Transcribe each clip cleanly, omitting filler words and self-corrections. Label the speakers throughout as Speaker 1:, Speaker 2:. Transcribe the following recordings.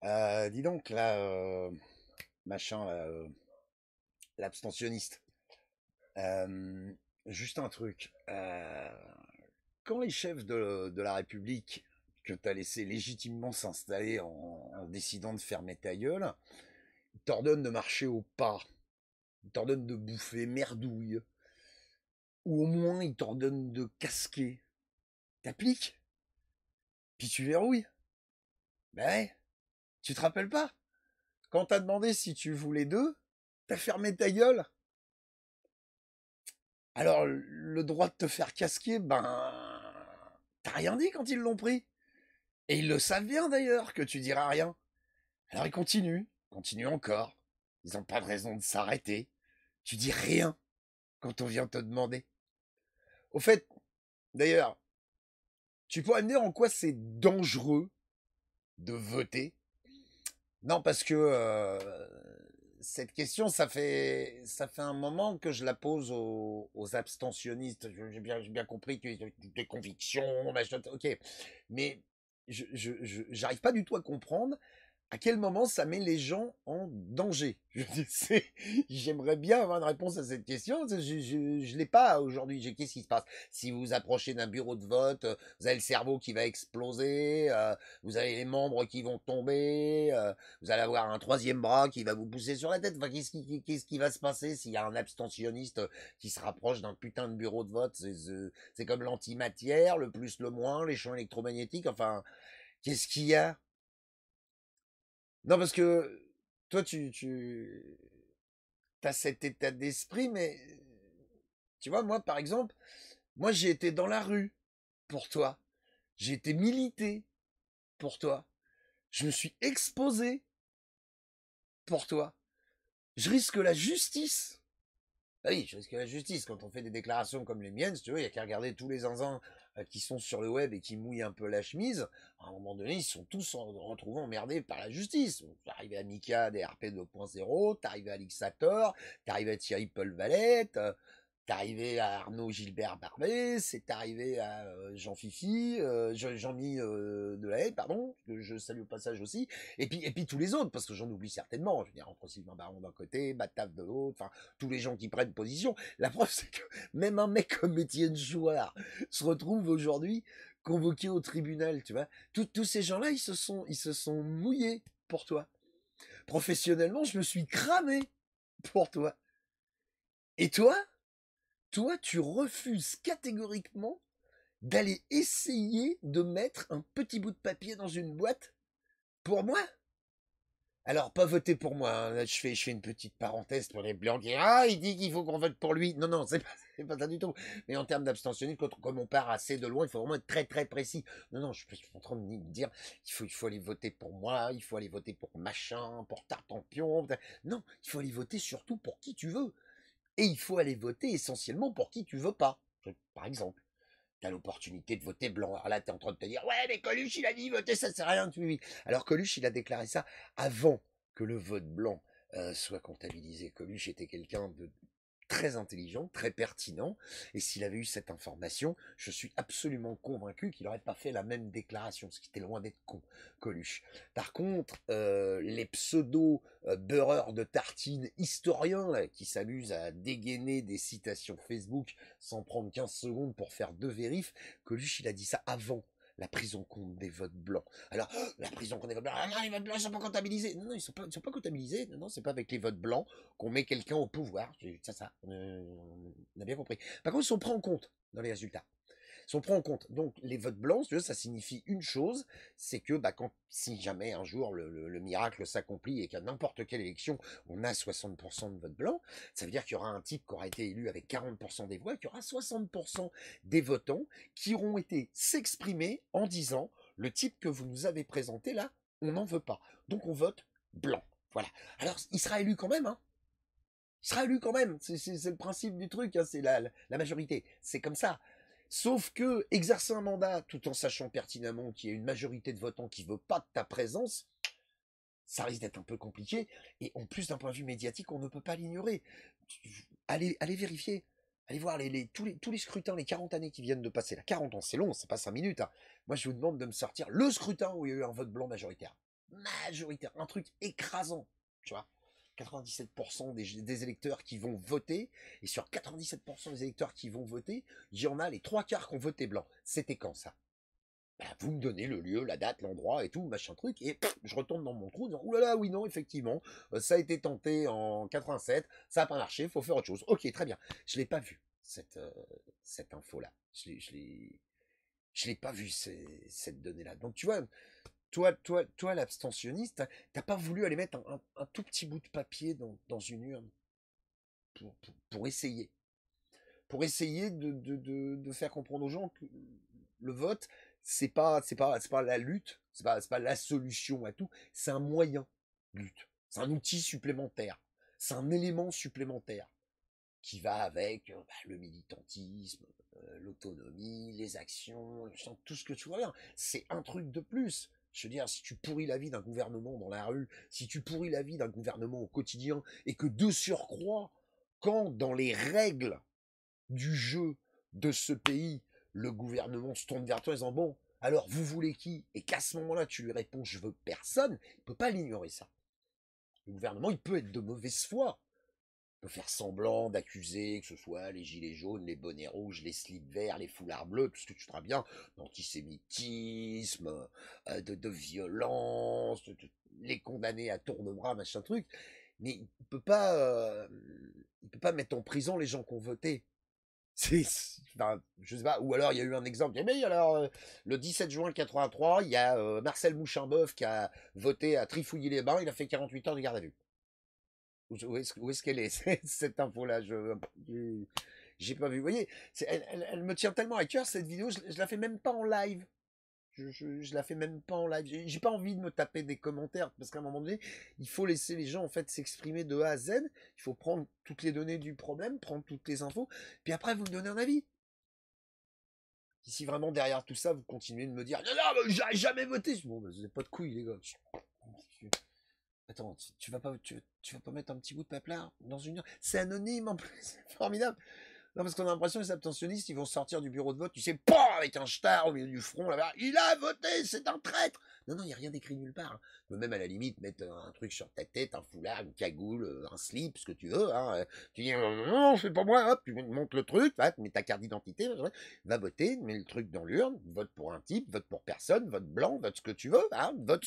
Speaker 1: Dis donc, là, machin, là, l'abstentionniste. Euh, Juste un truc. Quand les chefs de la République que t'as laissé légitimement s'installer en décidant de fermer ta gueule, ils t'ordonnent de marcher au pas, ils t'ordonnent de bouffer merdouille, ou au moins ils t'ordonnent de casquer. T'appliques, puis tu verrouilles. Ben ouais, tu te rappelles pas? Quand t'as demandé si tu voulais d'eux, t'as fermé ta gueule. Alors, le droit de te faire casquer, ben, t'as rien dit quand ils l'ont pris. Et ils le savent bien d'ailleurs que tu diras rien. Alors ils continuent encore. Ils n'ont pas de raison de s'arrêter. Tu dis rien quand on vient te demander. Au fait, d'ailleurs, tu pourrais me dire en quoi c'est dangereux de voter? Non, parce que cette question, ça fait un moment que je la pose aux abstentionnistes. J'ai bien compris que des convictions, machin, ok. Mais j'arrive pas du tout à comprendre à quel moment ça met les gens en danger. J'aimerais bien avoir une réponse à cette question. Je l'ai pas aujourd'hui. Qu'est-ce qui se passe? Si vous vous approchez d'un bureau de vote, vous avez le cerveau qui va exploser, vous avez les membres qui vont tomber, vous allez avoir un troisième bras qui va vous pousser sur la tête. Enfin, qu'est-ce qui va se passer s'il y a un abstentionniste qui se rapproche d'un putain de bureau de vote? C'est comme l'antimatière, le plus, le moins, les champs électromagnétiques. Enfin, qu'est-ce qu'il y a? Non, parce que toi, tu as cet état d'esprit, mais tu vois, moi, par exemple, moi, j'ai été dans la rue pour toi. J'ai été milité pour toi. Je me suis exposé pour toi. Je risque la justice. Ah oui, je risque la justice quand on fait des déclarations comme les miennes. Si tu veux, il y a qu'à regarder tous les zinzins qui sont sur le web et qui mouillent un peu la chemise. À un moment donné, ils sont tous retrouvés emmerdés par la justice. T'es arrivé à Mika des RP 2.0, t'es arrivé à Lixator, t'es arrivé à Thierry Paul Valette, t'es arrivé à Arnaud Gilbert Barbet, c'est arrivé à Jean Fifi, Jean-Mi Delahaye, pardon, que je salue au passage aussi, et puis tous les autres, parce que j'en oublie certainement. Je veux dire, entre Sylvain Baron d'un côté, Batave de l'autre, enfin, tous les gens qui prennent position. La preuve, c'est que même un mec comme Étienne Chouard se retrouve aujourd'hui convoqué au tribunal, tu vois. Tous ces gens-là, ils se sont mouillés pour toi. Professionnellement, je me suis cramé pour toi. Et toi, tu refuses catégoriquement d'aller essayer de mettre un petit bout de papier dans une boîte pour moi. Alors, pas voter pour moi, hein. Là, je fais une petite parenthèse pour les blancs qui il dit qu'il faut qu'on vote pour lui. Non, non, c'est pas ça du tout. Mais en termes d'abstentionnisme, comme on part assez de loin, il faut vraiment être très très précis. Non, non, je suis en train de me dire il faut aller voter pour moi, il faut aller voter pour machin, pour Tartampion. Non, il faut aller voter surtout pour qui tu veux. Et il faut aller voter essentiellement pour qui tu veux pas. Par exemple, t'as l'opportunité de voter blanc. Alors là, t'es en train de te dire, ouais, mais Coluche, il a dit voter, ça sert à rien. Oui. Alors Coluche, il a déclaré ça avant que le vote blanc soit comptabilisé. Coluche était quelqu'un de très intelligent, très pertinent, et s'il avait eu cette information, je suis absolument convaincu qu'il n'aurait pas fait la même déclaration, ce qui était loin d'être con, Coluche. Par contre, les pseudo-beurreurs de tartines historiens là, qui s'amusent à dégainer des citations Facebook sans prendre 15 secondes pour faire deux vérifs, Coluche, il a dit ça avant la prise en compte des votes blancs. Alors, la prise en compte des votes blancs, ah non, les votes blancs, ils sont pas comptabilisés. Non, non, ils sont pas comptabilisés. Non, non, c'est pas avec les votes blancs qu'on met quelqu'un au pouvoir. Ça, on a bien compris. Par contre, ils sont pris en compte dans les résultats. Ils sont pris en compte. Donc, les votes blancs, si tu veux, ça signifie une chose, c'est que si jamais un jour le miracle s'accomplit et qu'à n'importe quelle élection, on a 60% de votes blancs, ça veut dire qu'il y aura un type qui aura été élu avec 40% des voix, qu'il y aura 60% des votants qui auront été s'exprimer en disant, le type que vous nous avez présenté là, on n'en veut pas. Donc, on vote blanc. Voilà. Alors, il sera élu quand même, hein. Il sera élu quand même. C'est le principe du truc, hein, c'est la majorité. C'est comme ça. Sauf que exercer un mandat tout en sachant pertinemment qu'il y a une majorité de votants qui ne veut pas de ta présence, ça risque d'être un peu compliqué. Et en plus, d'un point de vue médiatique, on ne peut pas l'ignorer. Allez vérifier. Allez voir tous les scrutins, les 40 années qui viennent de passer. Là, 40 ans, c'est long, c'est pas 5 minutes, hein. Moi, je vous demande de me sortir le scrutin où il y a eu un vote blanc majoritaire. majoritaire, un truc écrasant, tu vois. 97% des électeurs qui vont voter, et sur 97% des électeurs qui vont voter, il y en a les 3/4 qui ont voté blanc. C'était quand ça? Bah, vous me donnez le lieu, la date, l'endroit et tout, machin truc, et je retourne dans mon trou en disant, oulala, oui, non, effectivement, ça a été tenté en 87, ça n'a pas marché, il faut faire autre chose. Ok, très bien. Je l'ai pas vu, cette info-là. Je l'ai pas vu, cette donnée-là. Donc, tu vois, toi, l'abstentionniste, t'as pas voulu aller mettre un tout petit bout de papier dans une urne pour essayer. Pour essayer de faire comprendre aux gens que le vote, c'est pas la lutte, c'est pas la solution à tout, c'est un moyen de lutte. C'est un outil supplémentaire. C'est un élément supplémentaire qui va avec le militantisme, l'autonomie, les actions, tout ce que tu vois bien. C'est un truc de plus. Je veux dire, si tu pourris la vie d'un gouvernement dans la rue, si tu pourris la vie d'un gouvernement au quotidien, et que de surcroît, quand dans les règles du jeu de ce pays, le gouvernement se tourne vers toi en disant bon, alors vous voulez qui? Et qu'à ce moment-là, tu lui réponds je veux personne, il ne peut pas l'ignorer ça. Le gouvernement, il peut être de mauvaise foi. Il peut faire semblant d'accuser que ce soit les gilets jaunes, les bonnets rouges, les slips verts, les foulards bleus, tout ce que tu feras bien, d'antisémitisme, de violence, les condamner à tour de bras, machin truc. Mais il peut pas mettre en prison les gens qui ont voté. Enfin, je sais pas, ou alors il y a eu un exemple. Mais alors, le 17 juin 83, il y a Marcel Mouchin-Boeuf qui a voté à Trifouilly-les-Bains, il a fait 48 heures de garde à vue. Où est-ce qu'elle est, cette info-là? J'ai pas vu. Vous voyez, elle me tient tellement à cœur cette vidéo, je la fais même pas en live. Je la fais même pas en live. J'ai pas envie de me taper des commentaires parce qu'à un moment donné, il faut laisser les gens en fait s'exprimer de A à Z. Il faut prendre toutes les données du problème, prendre toutes les infos, puis après vous me donnez un avis. Si vraiment derrière tout ça, vous continuez de me dire non, non, j'ai jamais voté. Bon, vous n'avez pas de couilles, les gars. Attends, tu vas pas mettre un petit bout de papier dans une heure. C'est anonyme en plus, c'est formidable. Non, parce qu'on a l'impression que les abstentionnistes, ils vont sortir du bureau de vote, tu sais, pas avec un star au milieu du front, là-bas. Il a voté, c'est un traître. Non, non, il n'y a rien d'écrit nulle part. Hein. Tu peux même à la limite mettre un truc sur ta tête, un foulard, une cagoule, un slip, ce que tu veux. Hein. Tu dis, non, c'est pas moi, hop, tu montes le truc, mets ta carte d'identité, va voter, mets le truc dans l'urne, vote pour un type, vote pour personne, vote blanc, vote ce que tu veux. Hein, vote,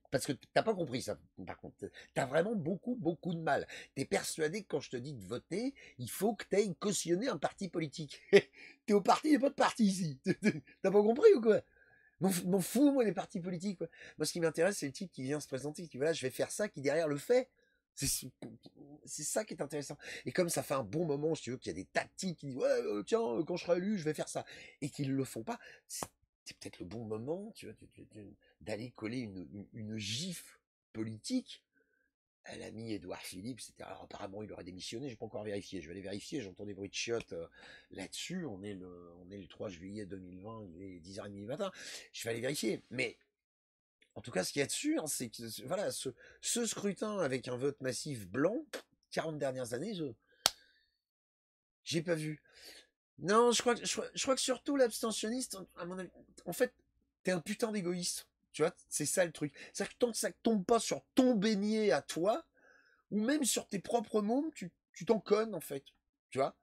Speaker 1: parce que t'as pas compris ça, par contre. T'as vraiment beaucoup, beaucoup de mal. T'es persuadé que quand je te dis de voter, il faut que t'aies cautionné un parti politique. T'es au parti, il n'y a pas de parti ici. T'as pas compris ou quoi? M'en fous, moi, des partis politiques. Quoi. Moi, ce qui m'intéresse, c'est le type qui vient se présenter, qui dit, voilà, je vais faire ça, qui derrière le fait. C'est ça qui est intéressant. Et comme ça fait un bon moment, si tu veux, qu'il y a des tactiques qui disent, ouais, tiens, quand je serai élu, je vais faire ça. Et qu'ils ne le font pas, c'est peut-être le bon moment, tu vois, d'aller coller une gifle politique à l'ami Édouard Philippe, c'était alors apparemment il aurait démissionné, j'ai pas encore vérifié, je vais aller vérifier, j'entends des bruits de chiottes là-dessus, on est le 3 juillet 2020, il est 10h30 du matin, je vais aller vérifier, mais en tout cas ce qu'il y a dessus, hein, c'est que voilà, ce scrutin avec un vote massif blanc, 40 dernières années, j'ai pas vu. Non, je crois que surtout l'abstentionniste, à mon avis, en fait, t'es un putain d'égoïste. Tu vois, c'est ça le truc. C'est-à-dire que tant que ça tombe pas sur ton beignet à toi, ou même sur tes propres mômes, tu t'en connes en fait. Tu vois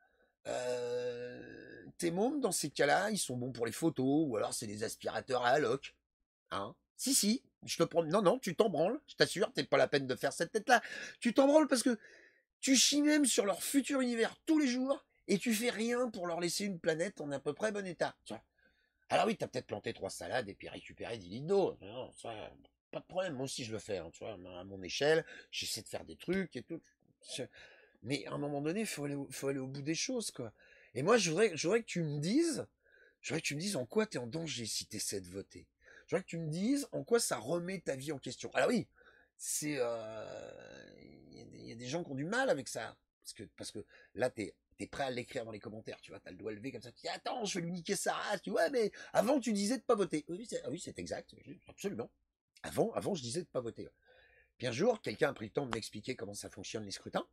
Speaker 1: tes mômes, dans ces cas-là, ils sont bons pour les photos, ou alors c'est des aspirateurs à alloc. Hein si, je te prends. Non, non, tu t'en branles, je t'assure, t'es pas la peine de faire cette tête-là. Tu t'en branles parce que tu chies même sur leur futur univers tous les jours, et tu fais rien pour leur laisser une planète en à peu près bon état. Tu vois alors oui, t'as peut-être planté 3 salades et puis récupéré 10 litres d'eau. Non, ça, pas de problème. Moi aussi, je le fais. Hein, tu vois, à mon échelle, j'essaie de faire des trucs et tout. Mais à un moment donné, faut aller au bout des choses, quoi. Et moi, je voudrais que tu me dises, en quoi tu es en danger si tu essaies de voter. Je voudrais que tu me dises en quoi ça remet ta vie en question. Alors oui, c'est, il y a des gens qui ont du mal avec ça, parce que là, t'es prêt à l'écrire dans les commentaires, tu vois, t'as le doigt levé comme ça, tu dis attends, je vais lui niquer sa race, tu vois, mais avant tu disais de pas voter. Oui, c'est exact, absolument. Avant je disais de pas voter. Puis un jour, quelqu'un a pris le temps de m'expliquer comment ça fonctionne les scrutins.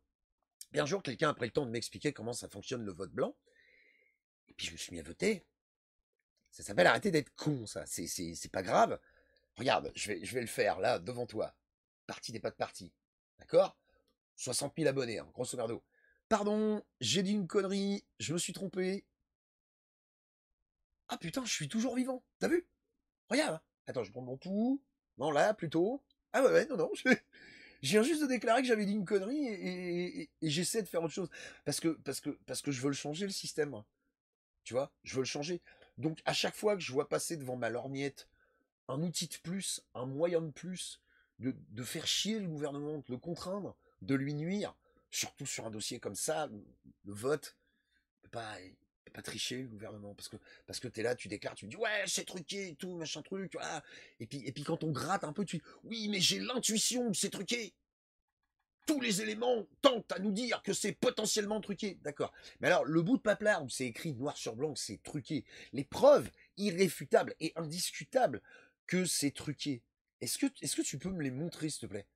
Speaker 1: Puis un jour, quelqu'un a pris le temps de m'expliquer comment ça fonctionne le vote blanc. Et puis je me suis mis à voter. Ça s'appelle arrêter d'être con, ça. C'est pas grave. Regarde, je vais le faire, là, devant toi. Parti des pas de parti. D'accord? 60 000 abonnés, hein, grosso merdo. Pardon, j'ai dit une connerie, je me suis trompé. Ah putain, je suis toujours vivant. T'as vu? Regarde. Hein. Attends, je prends mon pouls. Non, là, plutôt. Ah ouais, non, non. Je viens juste de déclarer que j'avais dit une connerie et j'essaie de faire autre chose. Parce que je veux le changer, le système. Moi. Tu vois? Je veux le changer. Donc, à chaque fois que je vois passer devant ma lorgnette un outil de plus, un moyen de plus, de faire chier le gouvernement, de le contraindre, de lui nuire, surtout sur un dossier comme ça, le vote, il peut pas tricher le gouvernement, parce que t'es là, tu déclares, tu me dis ouais c'est truqué et tout, machin truc, voilà. Et puis quand on gratte un peu, tu dis oui mais j'ai l'intuition que c'est truqué. Tous les éléments tentent à nous dire que c'est potentiellement truqué. D'accord. Mais alors, le bout de paplard où c'est écrit noir sur blanc que c'est truqué, les preuves irréfutables et indiscutables que c'est truqué, est-ce que tu peux me les montrer, s'il te plaît?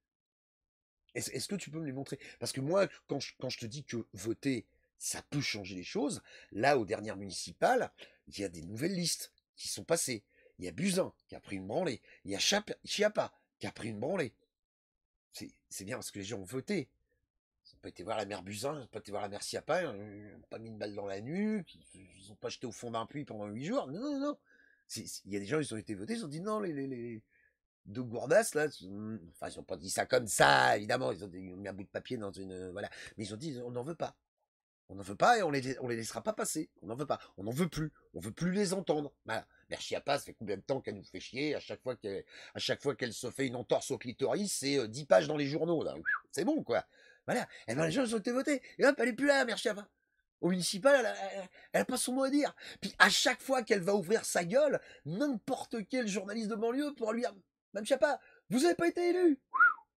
Speaker 1: Est-ce que tu peux me les montrer? Parce que moi, quand je te dis que voter, ça peut changer les choses, là, aux dernières municipales, il y a des nouvelles listes qui sont passées. Il y a Buzyn qui a pris une branlée. Il y a Chiappa qui a pris une branlée. C'est bien parce que les gens ont voté. Ils n'ont pas été voir la mère Buzyn, ils n'ont pas été voir la mère Schiappa, ils n'ont pas mis une balle dans la nuque, ils n'ont pas jeté au fond d'un puits pendant 8 jours. Non, non, non. Il y a des gens, ils ont été votés, ils ont dit non, les deux gourdasses, là, enfin, ils n'ont pas dit ça comme ça, évidemment, ils ont mis un bout de papier dans une. Voilà. Mais ils ont dit on n'en veut pas. On n'en veut pas et on les laissera pas passer. On n'en veut pas. On n'en veut plus. On veut plus les entendre. Voilà. Mère Schiappa, ça fait combien de temps qu'elle nous fait chier? À chaque fois qu'elle se fait une entorse au clitoris, c'est 10 pages dans les journaux. C'est bon, quoi. Voilà. Et ben les gens ils ont été votés. Et hop, elle est plus là, Mère Schiappa. Au municipal, elle a pas son mot à dire. Puis à chaque fois qu'elle va ouvrir sa gueule, n'importe quel journaliste de banlieue pourra lui dire Mme Schiappa, vous n'avez pas été élu.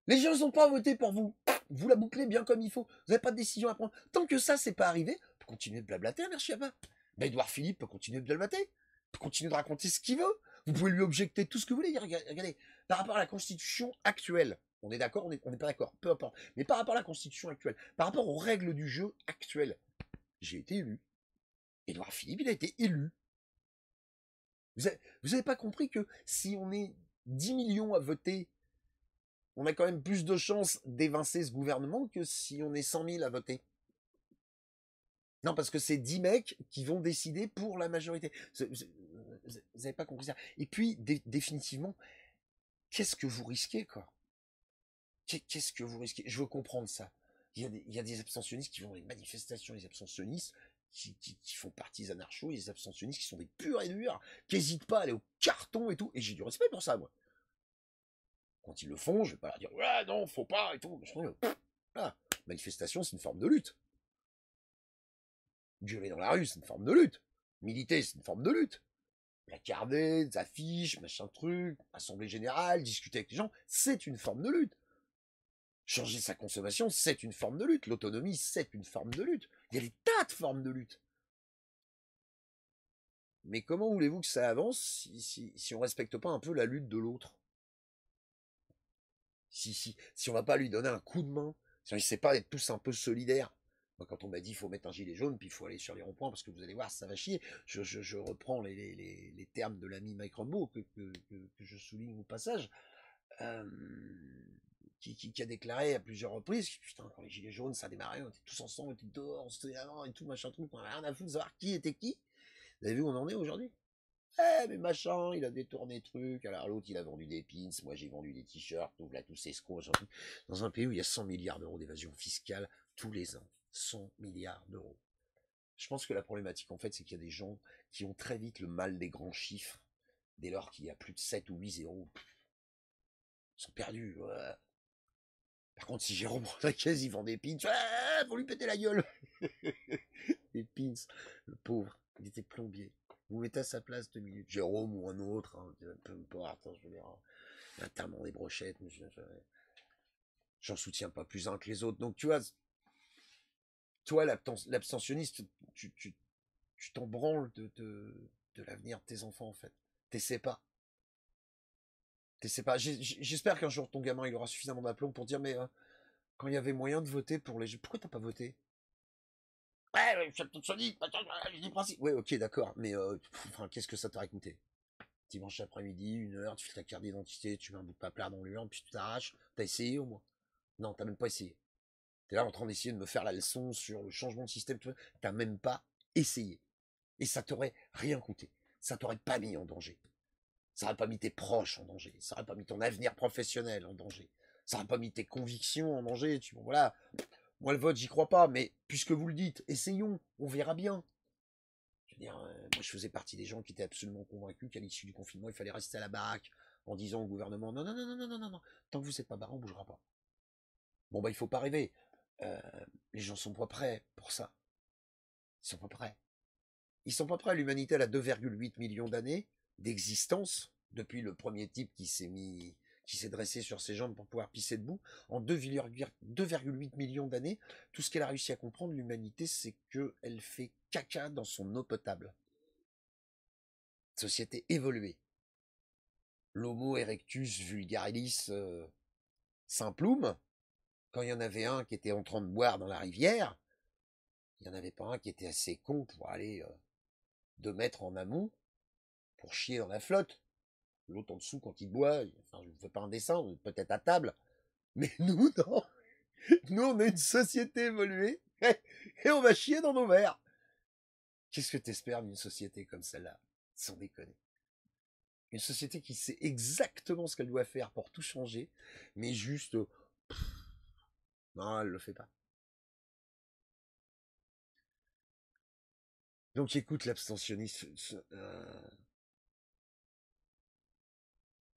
Speaker 1: Les gens n'ont pas voté pour vous. Vous la bouclez bien comme il faut. Vous n'avez pas de décision à prendre. Tant que ça, c'est pas arrivé, on peut continuer de blablater, merci à pas. Ben, Edouard Philippe peut continuer de blablater. Peut continuer de raconter ce qu'il veut. Vous pouvez lui objecter tout ce que vous voulez. Regardez, par rapport à la Constitution actuelle, on est d'accord, on n'est pas d'accord, peu importe. Mais par rapport à la Constitution actuelle, par rapport aux règles du jeu actuelles, j'ai été élu. Edouard Philippe, il a été élu. Vous avez pas compris que si on est 10 millions à voter, on a quand même plus de chances d'évincer ce gouvernement que si on est 100 000 à voter. Non, parce que c'est 10 mecs qui vont décider pour la majorité. Vous n'avez pas compris ça. Et puis, définitivement, qu'est-ce que vous risquez, quoi? Qu'est-ce que vous risquez? Je veux comprendre ça. Il y a des abstentionnistes qui vont dans les manifestations, les abstentionnistes qui font partie des anarchos, et les abstentionnistes qui sont des purs et durs, qui n'hésitent pas à aller au carton et tout. Et j'ai du respect pour ça, moi. Quand ils le font, je vais pas leur dire ouais non, faut pas et tout. Ah, manifestation, c'est une forme de lutte. Gueuler dans la rue, c'est une forme de lutte. Militer, c'est une forme de lutte. Placarder, des affiches, machin truc, assemblée générale, discuter avec les gens, c'est une forme de lutte. Changer sa consommation, c'est une forme de lutte. L'autonomie, c'est une forme de lutte. Il y a des tas de formes de lutte. Mais comment voulez-vous que ça avance si on respecte pas un peu la lutte de l'autre? Si on va pas lui donner un coup de main, si on ne sait pas être tous un peu solidaires. Moi, quand on m'a dit qu'il faut mettre un gilet jaune, puis il faut aller sur les ronds-points, parce que vous allez voir, ça va chier, je reprends les termes de l'ami Mike Rambeau, que je souligne au passage, euh, qui a déclaré à plusieurs reprises, putain, quand les gilets jaunes, ça démarrait, on était tous ensemble, on était dehors, on se tenait avant, et tout, machin truc, on avait rien à foutre de savoir qui était qui. Vous avez vu où on en est aujourd'hui? Eh, mais machin, il a détourné truc. Alors l'autre, il a vendu des pins. Moi, j'ai vendu des t-shirts. Donc là, tous ces escrocs. Dans un pays où il y a 100 milliards d'euros d'évasion fiscale tous les ans. 100 milliards d'euros. Je pense que la problématique, en fait, c'est qu'il y a des gens qui ont très vite le mal des grands chiffres. Dès lors qu'il y a plus de 7 ou 8 zéros, ils sont perdus. Ouais. Par contre, si Jérôme Rodriguez, il vend des pins, faut lui péter la gueule. Les pins, le pauvre, il était plombier. Vous mettez à sa place 2 minutes. Jérôme ou un autre, hein, peu importe, hein, je veux dire, notamment des brochettes, mais j'en soutiens pas plus un que les autres. Donc tu vois, toi l'abstentionniste, tu t'en branles de l'avenir de tes enfants en fait. T'essaies pas. T'essaies pas. J'espère qu'un jour ton gamin il aura suffisamment d'aplomb pour dire mais quand il y avait moyen de voter pour les jeux, pourquoi t'as pas voté? Ouais, je suis abstentionniste, j'ai des principes. Ouais, ok, d'accord, mais enfin, qu'est-ce que ça t'a coûté? Dimanche après-midi, 1 heure, tu fais ta carte d'identité, tu mets un bout de papier dans l'urne, puis tu t'arraches. T'as essayé au moins? Non, t'as même pas essayé. T'es là en train d'essayer de me faire la leçon sur le changement de système. T'as même pas essayé. Et ça t'aurait rien coûté. Ça t'aurait pas mis en danger. Ça n'aurait pas mis tes proches en danger. Ça n'aurait pas mis ton avenir professionnel en danger. Ça n'aurait pas mis tes convictions en danger. Bon, voilà. Moi, le vote, j'y crois pas. Mais puisque vous le dites, essayons. On verra bien. Je veux dire, moi, je faisais partie des gens qui étaient absolument convaincus qu'à l'issue du confinement, il fallait rester à la baraque en disant au gouvernement non, non, non, non, non, non, non, non. Tant que vous n'êtes pas barré, on ne bougera pas. Bon, bah, il faut pas rêver. Euh, les gens sont pas prêts pour ça. Ils sont pas prêts. Ils sont pas prêts. L'humanité, elle a 2,8 millions d'années d'existence depuis le premier type qui s'est dressé sur ses jambes pour pouvoir pisser debout. En 2,8 millions d'années, tout ce qu'elle a réussi à comprendre, l'humanité, c'est qu'elle fait caca dans son eau potable. Société évoluée. L'Homo erectus vulgaris simplum, quand il y en avait un qui était en train de boire dans la rivière, il n'y en avait pas un qui était assez con pour aller 2 mètres en amont pour chier dans la flotte. L'autre en dessous, quand il boit, enfin, je ne fais pas un dessin, peut-être à table, mais nous, non. Nous, on est une société évoluée et on va chier dans nos verres. Qu'est-ce que t'espères d'une société comme celle-là? Sans déconner. Une société qui sait exactement ce qu'elle doit faire pour tout changer, mais juste... non, elle le fait pas. Donc écoute, l'abstentionnisme,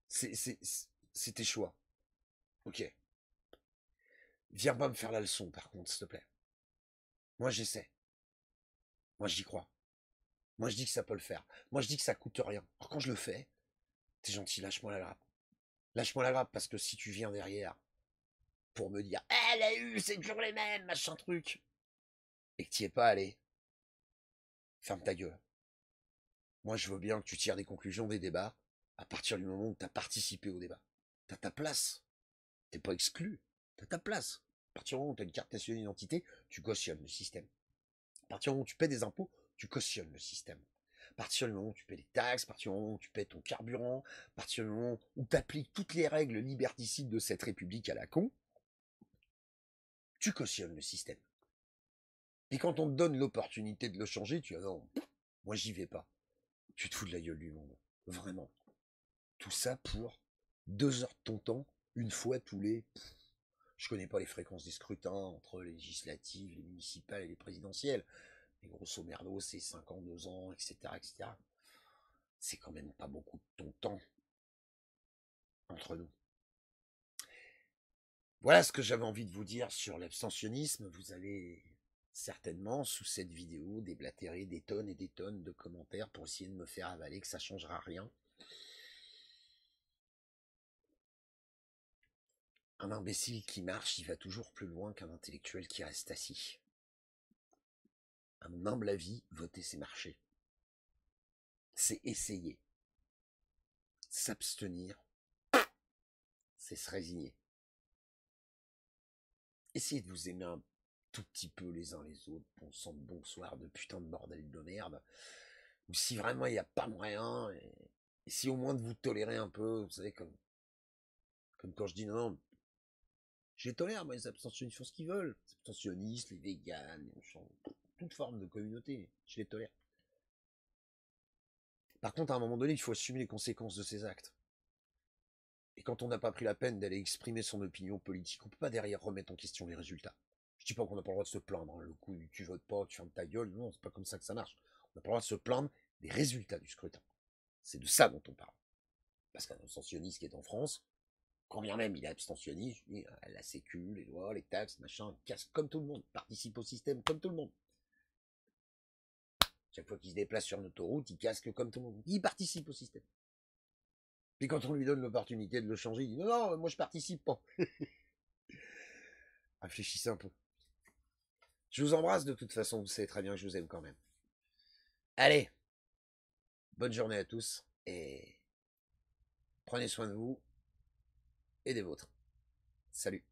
Speaker 1: c'est tes choix. Ok. Viens pas me faire la leçon, par contre, s'il te plaît. Moi, j'essaie. Moi, j'y crois. Moi, je dis que ça peut le faire. Moi, je dis que ça coûte rien. Alors, quand je le fais, t'es gentil, lâche-moi la grappe. Lâche-moi la grappe, parce que si tu viens derrière pour me dire elle a eu, c'est toujours les mêmes, machin truc, et que t'y es pas allé, ferme ta gueule. Moi, je veux bien que tu tires des conclusions des débats à partir du moment où t'as participé au débat. T'as ta place. T'es pas exclu. T'as ta place. À partir du moment où t'as une carte nationale d'identité, tu cautionnes le système. À partir du moment où tu paies des impôts, tu cautionnes le système. À partir du moment où tu paies des taxes, à partir du moment où tu paies ton carburant, à partir du moment où tu appliques toutes les règles liberticides de cette république à la con, tu cautionnes le système. Et quand on te donne l'opportunité de le changer, tu dis non, moi j'y vais pas. Tu te fous de la gueule du monde. Vraiment. Tout ça pour 2 heures de ton temps, une fois tous les... Je connais pas les fréquences des scrutins entre les législatives, les municipales et les présidentielles. Mais grosso merdo, c'est 52 ans, etc., etc. C'est quand même pas beaucoup de ton temps entre nous. Voilà ce que j'avais envie de vous dire sur l'abstentionnisme. Vous allez certainement, sous cette vidéo, déblatérer des tonnes et des tonnes de commentaires pour essayer de me faire avaler que ça changera rien. Un imbécile qui marche, il va toujours plus loin qu'un intellectuel qui reste assis. À mon humble avis, voter, c'est marcher. C'est essayer. S'abstenir, c'est se résigner. Essayez de vous aimer un tout petit peu les uns les autres, bon sang de bonsoir de putain de bordel de merde. Ou si vraiment il n'y a pas moyen, et si au moins de vous tolérer un peu, vous savez, comme quand je dis non, non, je les tolère, moi, les abstentionnistes font ce qu'ils veulent. Les abstentionnistes, les véganes, toute forme de communauté, je les tolère. Par contre, à un moment donné, il faut assumer les conséquences de ses actes. Et quand on n'a pas pris la peine d'aller exprimer son opinion politique, on peut pas derrière remettre en question les résultats. Je dis pas qu'on n'a pas le droit de se plaindre, hein. Le coup, tu votes pas, tu fermes ta gueule, non, c'est pas comme ça que ça marche. On n'a pas le droit de se plaindre des résultats du scrutin. C'est de ça dont on parle. Parce qu'un abstentionniste qui est en France, quand bien même il est abstentionniste, je dis, la sécu, les lois, les taxes, machin, il casse comme tout le monde, participe au système comme tout le monde. Chaque fois qu'il se déplace sur une autoroute, il casque comme tout le monde. Il participe au système. Puis quand on lui donne l'opportunité de le changer, il dit non, non, moi je participe pas. Réfléchissez un peu. Je vous embrasse de toute façon, vous savez très bien que je vous aime quand même. Allez, bonne journée à tous et prenez soin de vous et des vôtres. Salut.